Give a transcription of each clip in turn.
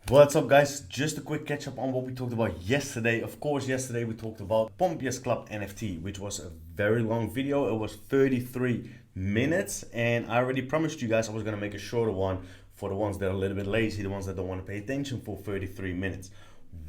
What's up, guys? Just a quick catch up on what we talked about yesterday. Of course, yesterday we talked about Pompey's Club NFT, which was a very long video. It was 33 minutes, and I already promised you guys I was gonna make a shorter one for the ones that are a little bit lazy, the ones that don't want to pay attention for 33 minutes.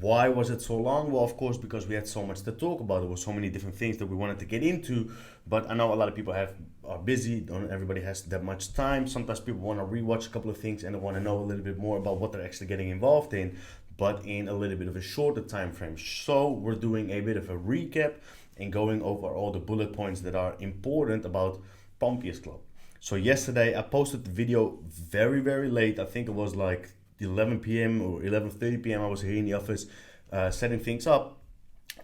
Why was it so long? Well, of course, because we had so much to talk about. There were so many different things that we wanted to get into, but I know a lot of people are busy. Don't everybody has that much time. Sometimes people want to rewatch a couple of things and they want to know a little bit more about what they're actually getting involved in, but in a little bit of a shorter time frame. So we're doing a bit of a recap and going over all the bullet points that are important about Pompey's Club. So yesterday I posted the video very late. I think it was like 11 p.m. or 11:30 p.m. I was here in the office setting things up,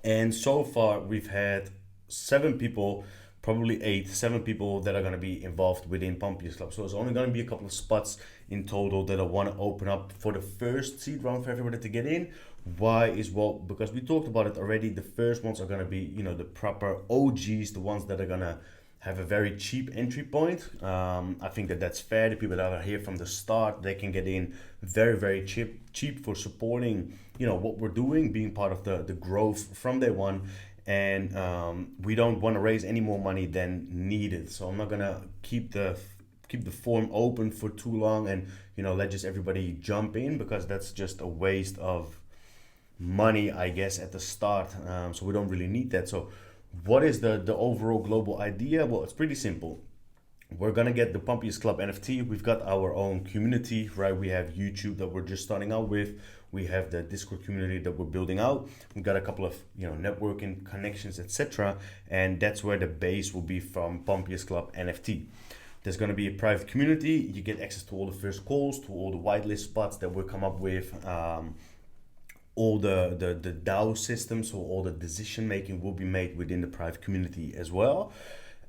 and so far we've had seven people, probably seven people that are going to be involved within Pompey's Club. So it's only going to be a couple of spots in total that I want to open up for the first seed round for everybody to get in. Why is, well, because we talked about it already. The first ones are going to be, the proper OGs, the ones that are going to have a very cheap entry point. I think that that's fair. The people that are here from the start, they can get in very cheap for supporting, what we're doing, being part of the growth from day one. And we don't want to raise any more money than needed. So I'm not gonna keep the form open for too long and let just everybody jump in, because that's just a waste of money, I guess, at the start. So we don't really need that. So what is the overall global idea? Well, it's pretty simple. We're gonna get the Pompey's Club NFT. We've got our own community, right? We have YouTube that we're just starting out with. We have the Discord community that we're building out. We've got a couple of networking connections, etc. And that's where the base will be from Pompey's Club NFT. There's going to be a private community. You get access to all the first calls, to all the whitelist spots that we'll come up with. All the DAO systems, so all the decision making will be made within the private community as well.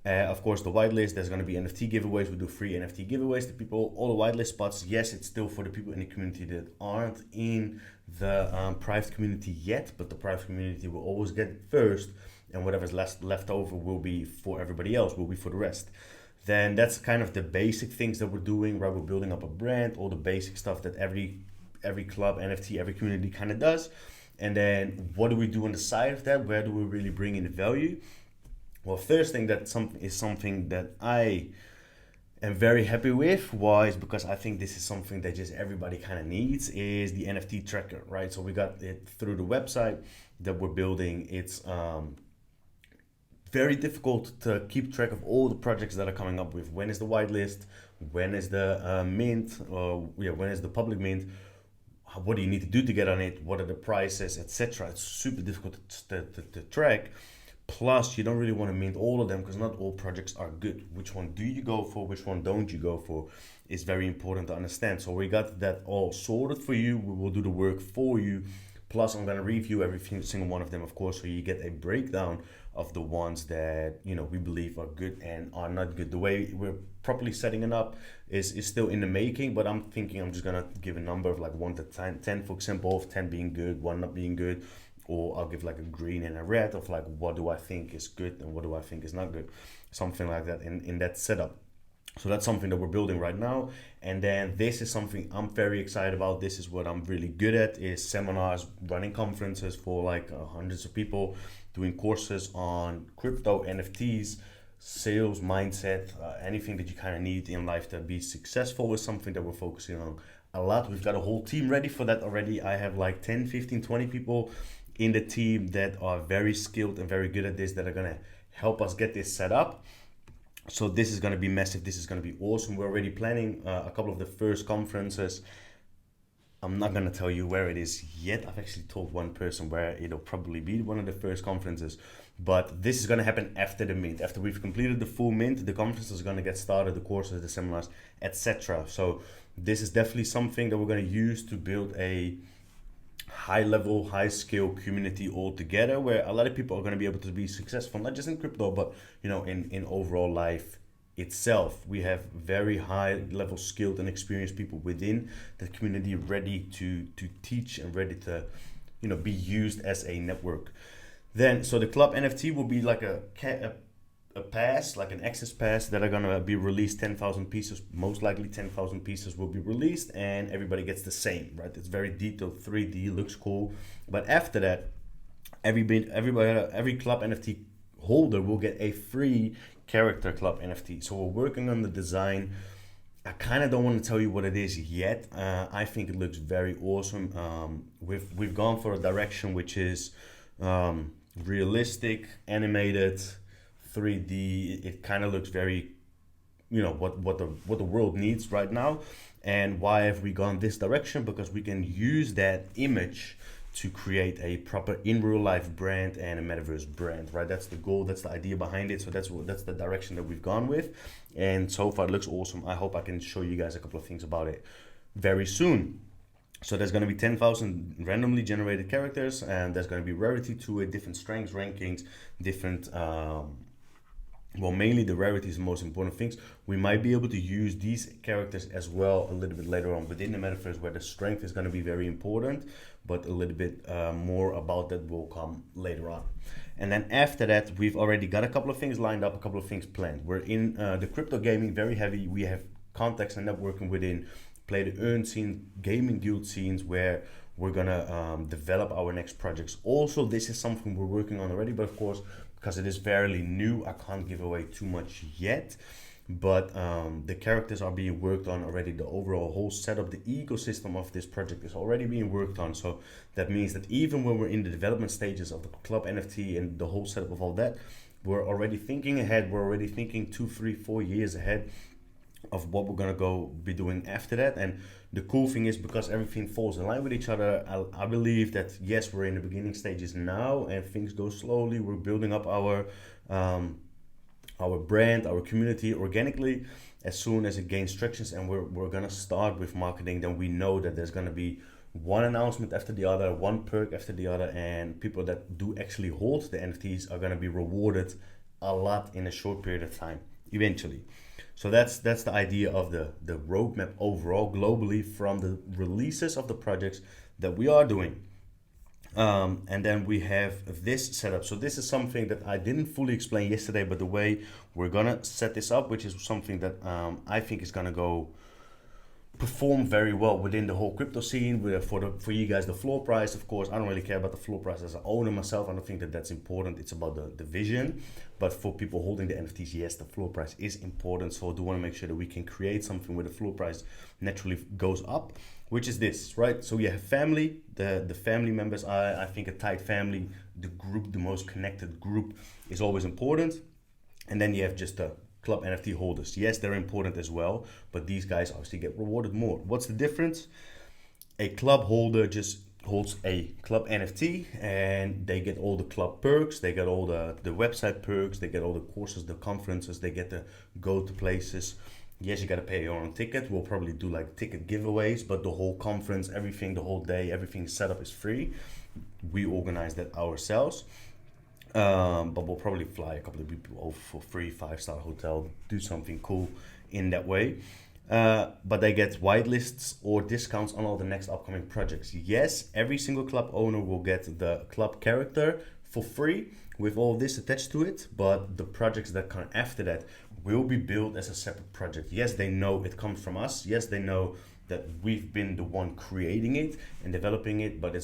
Of course, the whitelist, there's going to be NFT giveaways. We do free NFT giveaways to people. All the whitelist spots, yes, it's still for the people in the community that aren't in the private community yet, but the private community will always get it first, and whatever's left over will be for everybody else, will be for the rest. Then that's kind of the basic things that we're doing, right? We're building up a brand, all the basic stuff that every club, NFT, every community kind of does. And then what do we do on the side of that? Where do we really bring in the value? Well, first thing that something that I am very happy with. Why? Is because I think this is something that just everybody kind of needs, is the NFT tracker, right? So we got it through the website that we're building. It's very difficult to keep track of all the projects that are coming up with. When is the whitelist? When is the mint? When is the public mint? What do you need to do to get on it? What are the prices, etc.? It's super difficult to track. Plus, you don't really want to mint all of them, because not all projects are good. Which one do you go for? Which one don't you go for? Is very important to understand. So we got that all sorted for you. We will do the work for you. Plus, I'm going to review every single one of them, of course, so you get a breakdown of the ones that we believe are good and are not good. The way we're properly setting it up is still in the making, but I'm thinking I'm just gonna give a number of like 1 to 10, for example, of 10 being good, 1 not being good, or I'll give like a green and a red of like what do I think is good and what do I think is not good, something like that in that setup. So that's something that we're building right now. And then this is something I'm very excited about. This is what I'm really good at, is seminars, running conferences for like hundreds of people, doing courses on crypto, NFTs, sales, mindset, anything that you kind of need in life to be successful is something that we're focusing on a lot. We've got a whole team ready for that already. I have like 10, 15, 20 people in the team that are very skilled and very good at this, that are going to help us get this set up. So this is going to be massive. This is going to be awesome. We're already planning a couple of the first conferences. I'm not going to tell you where it is yet. I've actually told one person where it'll probably be, one of the first conferences. But this is going to happen after the mint. After we've completed the full mint, the conference is going to get started, the courses, the seminars, etc. So this is definitely something that we're going to use to build a high level, high scale community altogether, where a lot of people are going to be able to be successful, not just in crypto, but in overall life itself. We have very high level skilled and experienced people within the community ready to teach and ready to be used as a network. Then so the club NFT will be like a a pass, like an access pass, that are gonna be released 10,000 pieces. Most likely 10,000 pieces will be released, and everybody gets the same, right? It's very detailed, 3D, looks cool. But after that, every club NFT holder will get a free character club NFT. So we're working on the design. I kind of don't want to tell you what it is yet. I think it looks very awesome. We've gone for a direction which is realistic, animated, 3D. It kind of looks very, what the world needs right now. And why have we gone this direction? Because we can use that image to create a proper in real life brand and a metaverse brand, right? That's the goal, that's the idea behind it. So that's the direction that we've gone with. And so far it looks awesome. I hope I can show you guys a couple of things about it very soon. So there's going to be 10,000 randomly generated characters, and there's going to be rarity to it, different strengths, rankings, different, mainly the rarity is the most important things. We might be able to use these characters as well a little bit later on within the metaverse, where the strength is going to be very important, but a little bit more about that will come later on. And then after that, we've already got a couple of things lined up, a couple of things planned. We're in the crypto gaming very heavy. We have contacts and networking within play to earn scene, gaming guild scenes, where we're gonna develop our next projects. Also, this is something we're working on already, but of course, because it is fairly new, I can't give away too much yet. But the characters are being worked on already. The overall whole setup, the ecosystem of this project is already being worked on. So that means that even when we're in the development stages of the club NFT and the whole setup of all that, we're already thinking ahead. We're already thinking 2, 3, 4 years ahead of what we're gonna go be doing after that. And the cool thing is, because everything falls in line with each other, I believe that yes, we're in the beginning stages now and things go slowly. We're building up our brand, our community organically. As soon as it gains traction and we're gonna start with marketing, then we know that there's gonna be one announcement after the other, one perk after the other, and people that do actually hold the NFTs are gonna be rewarded a lot in a short period of time eventually. So that's the idea of the roadmap overall globally, from the releases of the projects that we are doing. And then we have this setup. So this is something that I didn't fully explain yesterday, but the way we're gonna set this up, which is something that I think is gonna go perform very well within the whole crypto scene. For you guys, the floor price, of course, I don't really care about the floor price as an owner myself. I don't think that that's important. It's about the vision. But for people holding the NFTs, yes, the floor price is important. So I do want to make sure that we can create something where the floor price naturally goes up, which is this, right? So we have family, the family members. I think a tight family, the group, the most connected group is always important. And then you have just the club NFT holders. Yes, they're important as well, but these guys obviously get rewarded more. What's the difference? A club holder just holds a club NFT and they get all the club perks, they get all the website perks, they get all the courses, the conferences, they get to go to places. Yes, you gotta pay your own ticket. We'll probably do like ticket giveaways, but the whole conference, everything, the whole day, everything set up is free. We organize that ourselves. But we'll probably fly a couple of people over for free, 5-star hotel, do something cool in that way. But they get whitelists or discounts on all the next upcoming projects. Yes, every single club owner will get the club character for free with all this attached to it, but the projects that come after that will be built as a separate project. Yes, they know it comes from us. Yes, they know that we've been the one creating it and developing it, but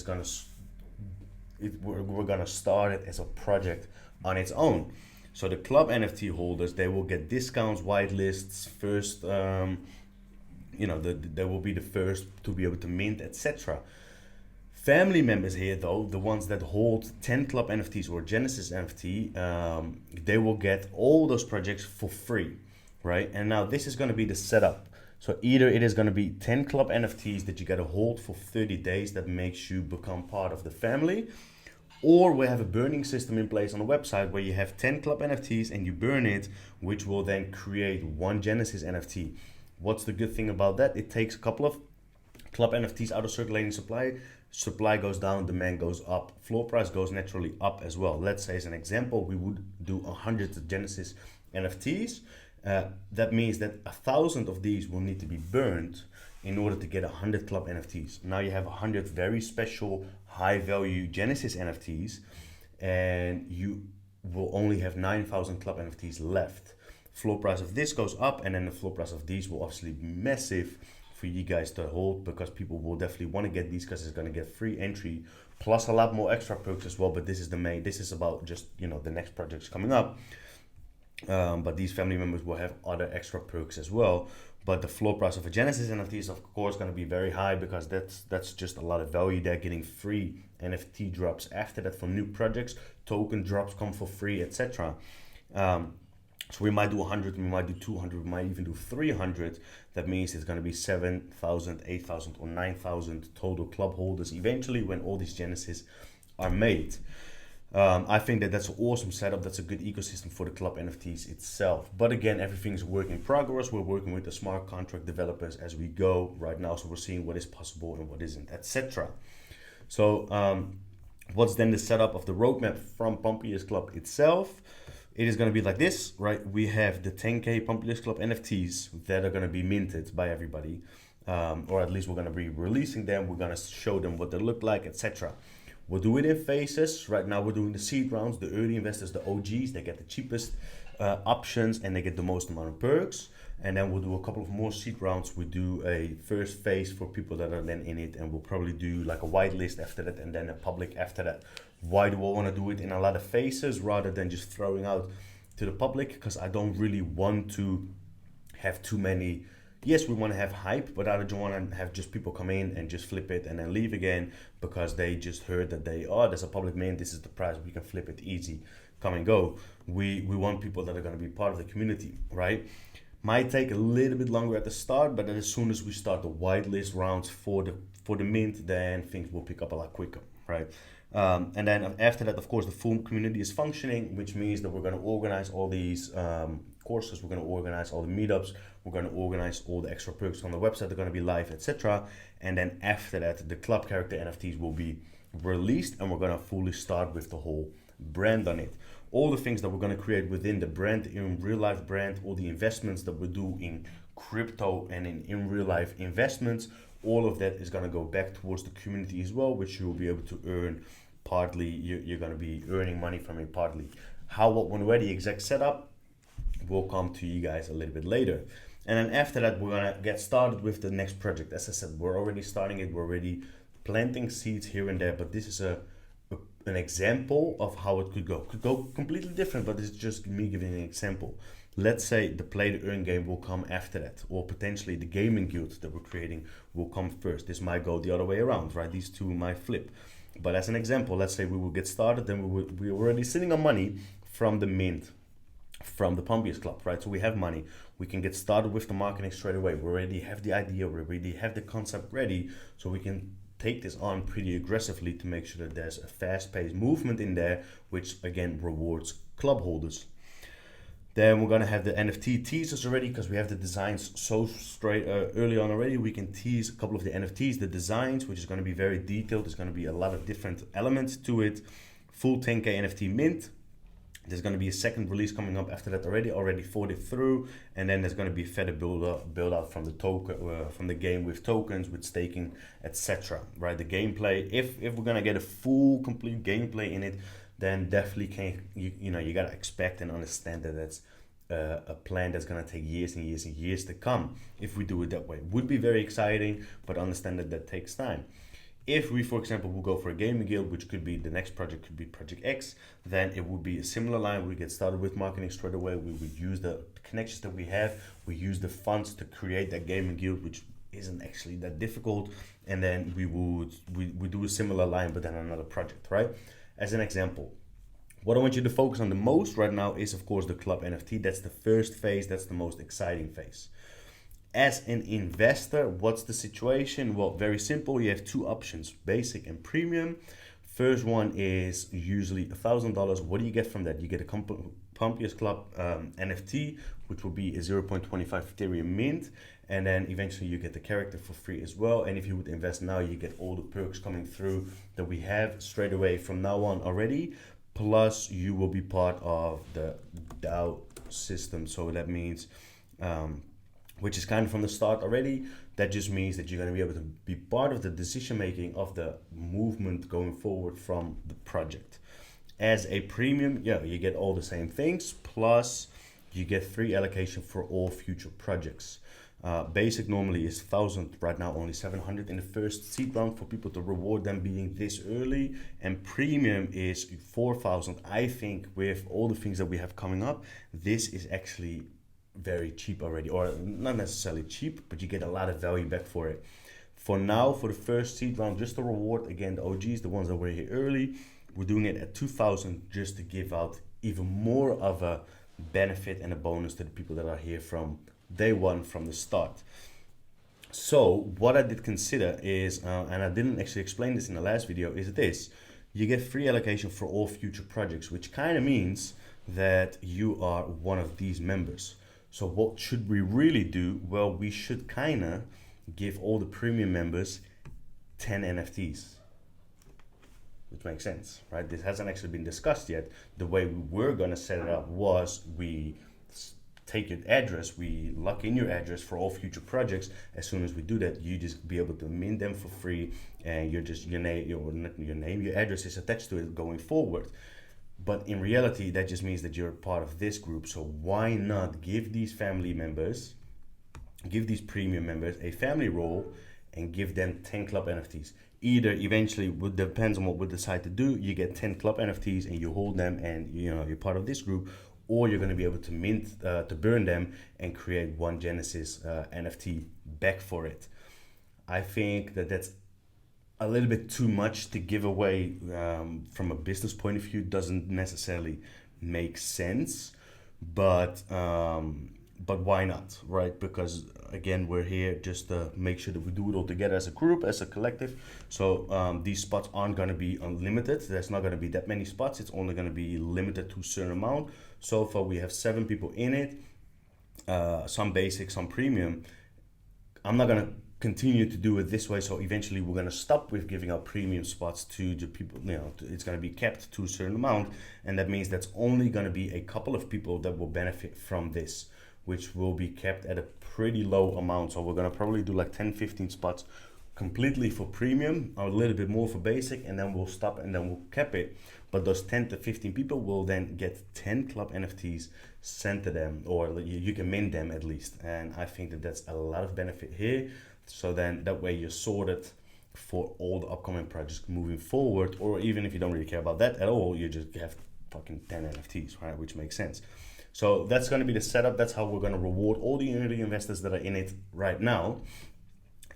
we're gonna start it as a project on its own. So the club NFT holders, they will get discounts, whitelists, first, they will be the first to be able to mint, etc. Family members here, though, the ones that hold 10 club NFTs or Genesis NFT, they will get all those projects for free, right? And now this is gonna be the setup. So either it is going to be 10 club NFTs that you got to hold for 30 days that makes you become part of the family, or we have a burning system in place on the website where you have 10 club NFTs and you burn it, which will then create one Genesis NFT. What's the good thing about that? It takes a couple of club NFTs out of circulating supply. Supply goes down, demand goes up, floor price goes naturally up as well. Let's say as an example, we would do 100 Genesis NFTs. That means that 1,000 of these will need to be burned in order to get 100 club NFTs. Now you have 100 very special high value Genesis NFTs, and you we'll only have 9,000 club NFTs left. Floor price of this goes up, and then the floor price of these will obviously be massive for you guys to hold, because people will definitely want to get these because it's going to get free entry plus a lot more extra perks as well. But this is about just, you know, the next projects coming up. But these family members will have other extra perks as well. But the floor price of a Genesis NFT is of course going to be very high, because that's just a lot of value. They're getting free NFT drops after that from new projects. Token drops come for free, etc. So we might do 100, we might do 200, we might even do 300. That means it's going to be 7,000, 8,000 or 9,000 total club holders eventually when all these Genesis are made. I think that's an awesome setup. That's a good ecosystem for the club NFTs itself. But again, everything's work in progress. We're working with the smart contract developers as we go right now. So we're seeing what is possible and what isn't, etc. So what's then the setup of the roadmap from Pompeius Club itself? It is going to be like this, right? We have the 10K Pompeius Club NFTs that are going to be minted by everybody. Or at least we're going to be releasing them. We're going to show them what they look like, etc. We'll do it in phases. Right now we're doing the seed rounds. The early investors, the OGs, they get the cheapest options and they get the most amount of perks. And then we'll do a couple of more seed rounds. We do a first phase for people that are then in it, and we'll probably do like a whitelist after that and then a public after that. Why do I want to do it in a lot of phases rather than just throwing out to the public? Because I don't really want to have too many. Yes, we want to have hype, but I don't want to have just people come in and just flip it and then leave again because they just heard that there's a public mint, this is the price, we can flip it easy, come and go. We want people that are going to be part of the community, right? Might take a little bit longer at the start, but then as soon as we start the whitelist rounds for the mint, then things will pick up a lot quicker, right? And then after that, of course, the full community is functioning, which means that we're going to organize all these courses, we're going to organize all the meetups, we're going to organize all the extra perks on the website, they're going to be live, etc. And then after that, the club character NFTs will be released, and we're going to fully start with the whole brand on it. All the things that we're going to create within the brand, in real life brand, all the investments that we do in crypto and in real life investments, all of that is going to go back towards the community as well, which you will be able to earn partly. You're going to be earning money from it partly. How, what, when, where the exact setup will come to you guys a little bit later. And then after that, we're going to get started with the next project. As I said, we're already starting it. We're already planting seeds here and there, but this is an example of how it could go. Could go completely different, but it's just me giving an example. Let's say the play to earn game will come after that, or potentially the gaming guild that we're creating will come first. This might go the other way around, right? These two might flip. But as an example, let's say we will get started, then we're already sitting on money from the mint, from the Pompeius Club, right? So we have money. We can get started with the marketing straight away. We already have the idea, we already have the concept ready, so we can take this on pretty aggressively to make sure that there's a fast-paced movement in there, which again rewards club holders. Then we're gonna have the NFT teasers already, because we have the designs so straight early on already. We can tease a couple of the NFTs, the designs, which is gonna be very detailed. There's gonna be a lot of different elements to it. Full 10K NFT mint. There's going to be a second release coming up after that already thought it through, and then there's going to be further build out from the token from the game with tokens, with staking, etc. Right, the gameplay. If we're going to get a full complete gameplay in it, then definitely you got to expect and understand that that's a plan that's going to take years and years and years to come. If we do it that way, would be very exciting, but understand that takes time. If we, for example, will go for a gaming guild, which could be the next project, could be Project X, then it would be a similar line. We get started with marketing straight away. We would use the connections that we have. We use the funds to create that gaming guild, which isn't actually that difficult. And then we do a similar line, but then another project, right? As an example, what I want you to focus on the most right now is, of course, the club NFT. That's the first phase. That's the most exciting phase. As an investor, what's the situation? Well, very simple. You have two options, basic and premium. First one is usually $1,000. What do you get from that? You get a Pompeius Club NFT, which will be a 0.25 Ethereum mint. And then eventually you get the character for free as well. And if you would invest now, you get all the perks coming through that we have straight away from now on already. Plus you will be part of the DAO system. So that means, which is kind of from the start already. That just means that you're going to be able to be part of the decision making of the movement going forward from the project. As a premium, yeah, you get all the same things, plus you get free allocation for all future projects. Basic normally is 1,000, right now only 700 in the first seed round for people to reward them being this early, and premium is 4,000. I think with all the things that we have coming up, this is actually very cheap already, or not necessarily cheap, but you get a lot of value back for it. For now, for the first seed round, just to reward again the OGs, the ones that were here early, we're doing it at 2,000 just to give out even more of a benefit and a bonus to the people that are here from day one, from the start. So what I did consider is, and I didn't actually explain this in the last video, is this: you get free allocation for all future projects, which kind of means that you are one of these members. So what should we really do? Well, we should kind of give all the premium members 10 NFTs. Which makes sense, right? This hasn't actually been discussed yet. The way we were gonna set it up was we take your address, we lock in your address for all future projects. As soon as we do that, you just be able to mint them for free, and you're just your address is attached to it going forward. But in reality, that just means that you're part of this group. So why not give these family members, give these premium members a family role and give them 10 club NFTs? Either eventually, it depends on what we decide to do, you get 10 club NFTs and you hold them and you're part of this group, or you're going to be able to mint, to burn them and create one Genesis NFT back for it. I think that that's a little bit too much to give away from a business point of view. Doesn't necessarily make sense, but why not, right? Because again, we're here just to make sure that we do it all together as a group, as a collective. So these spots aren't going to be unlimited. There's not going to be that many spots. It's only going to be limited to a certain amount. So far we have 7 people in it, some basic, some premium. I'm not going to continue to do it this way, so eventually we're going to stop with giving out premium spots to the people. It's going to be kept to a certain amount, and that means that's only going to be a couple of people that will benefit from this, which will be kept at a pretty low amount. So we're going to probably do like 10-15 spots completely for premium, or a little bit more for basic, and then we'll stop and then we'll cap it. But those 10 to 15 people will then get 10 club NFTs sent to them, or you can mint them at least. And I think that that's a lot of benefit here. So then that way you're sorted for all the upcoming projects moving forward, or even if you don't really care about that at all, you just have fucking 10 NFTs, right? Which makes sense. So that's going to be the setup. That's how we're going to reward all the early investors that are in it right now.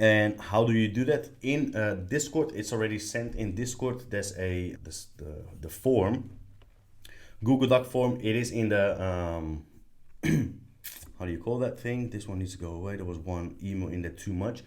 And how do you do that? In Discord, it's already sent in Discord. There's the form, Google Doc form. It is in the how do you call that thing? This one needs to go away. There was one email in there too much.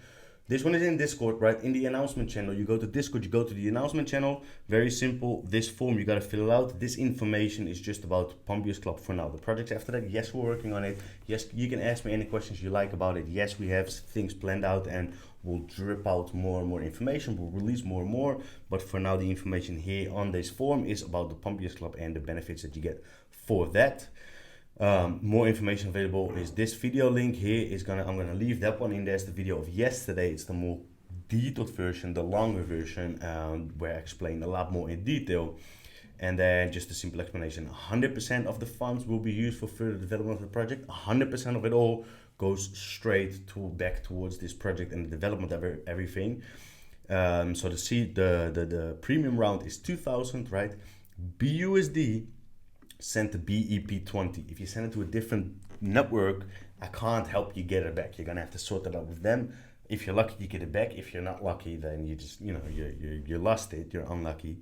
This one is in Discord, right? In the announcement channel, you go to Discord, you go to the announcement channel. Very simple. This form, you got to fill it out. This information is just about Pump Yes Club for now. The projects after that, yes, we're working on it. Yes, you can ask me any questions you like about it. Yes, we have things planned out and we'll drip out more and more information. We'll release more and more. But for now, the information here on this form is about the Pump Yes Club and the benefits that you get for that. More information available is this video link here. I'm gonna leave that one in there. It's the video of yesterday. It's the more detailed version, the longer version, where I explain a lot more in detail. And then just a simple explanation: 100% of the funds will be used for further development of the project. 100% of it all goes straight back towards this project and the development of everything. So the premium round is 2,000, right? BUSD sent to BEP20. If you send it to a different network, I can't help you get it back. You're gonna have to sort it out with them. If you're lucky, you get it back. If you're not lucky, then you just you lost it. You're unlucky.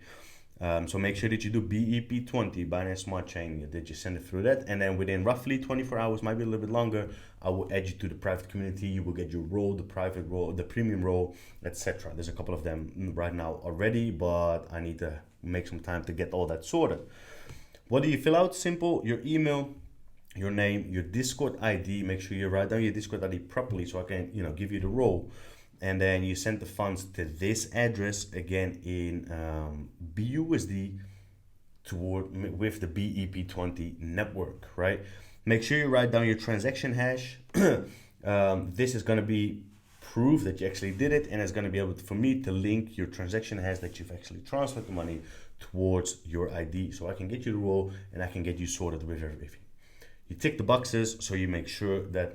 So make sure that you do BEP20, Binance Smart Chain, that you send it through that, and then within roughly 24 hours, might be a little bit longer, I will add you to the private community. You will get your role, the private role, the premium role, etc. There's a couple of them right now already, but I need to make some time to get all that sorted. What do you fill out? Simple. Your email, your name, your Discord ID. Make sure you write down your Discord ID properly so I can, give you the role. And then you send the funds to this address again in BUSD with the BEP20 network, right? Make sure you write down your transaction hash. This is going to be proof that you actually did it, and it's going to be able to, for me to link your transaction has that you've actually transferred the money towards your ID, so I can get you the role and I can get you sorted with everything. You tick the boxes so you make sure that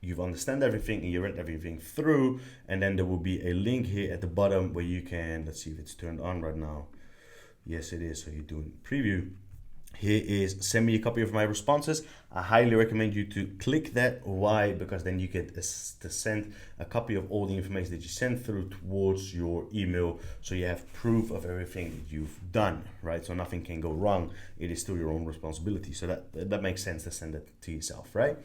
you've understand everything and you read everything through, and then there will be a link here at the bottom where you can, let's see if it's turned on right now. Yes, it is. So you're doing preview. Here is send me a copy of my responses. I highly recommend you to click that. Why? Because then you get to send a copy of all the information that you send through towards your email, so you have proof of everything that you've done, right? So nothing can go wrong. It is still your own responsibility. So that makes sense to send it to yourself, right?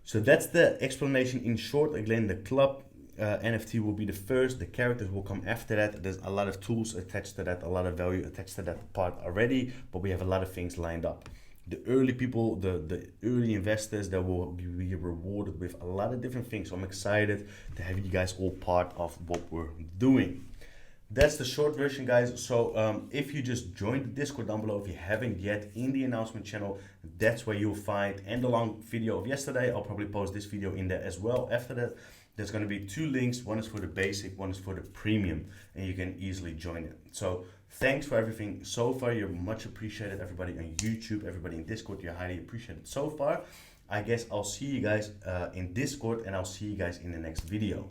So that's the explanation in short. Again, the club NFT will be the first, the characters will come after that. There's a lot of tools attached to that, a lot of value attached to that part already, but we have a lot of things lined up. The early people, the early investors, that will be rewarded with a lot of different things. So I'm excited to have you guys all part of what we're doing. That's the short version, guys. So if you just joined the Discord down below, if you haven't yet, in the announcement channel, that's where you'll find, and the long video of yesterday, I'll probably post this video in there as well. After that, there's going to be 2 links. One is for the basic, one is for the premium, and you can easily join it. So thanks for everything so far. You're much appreciated, everybody on YouTube, everybody in Discord. You're highly appreciated so far. I guess I'll see you guys in Discord, and I'll see you guys in the next video.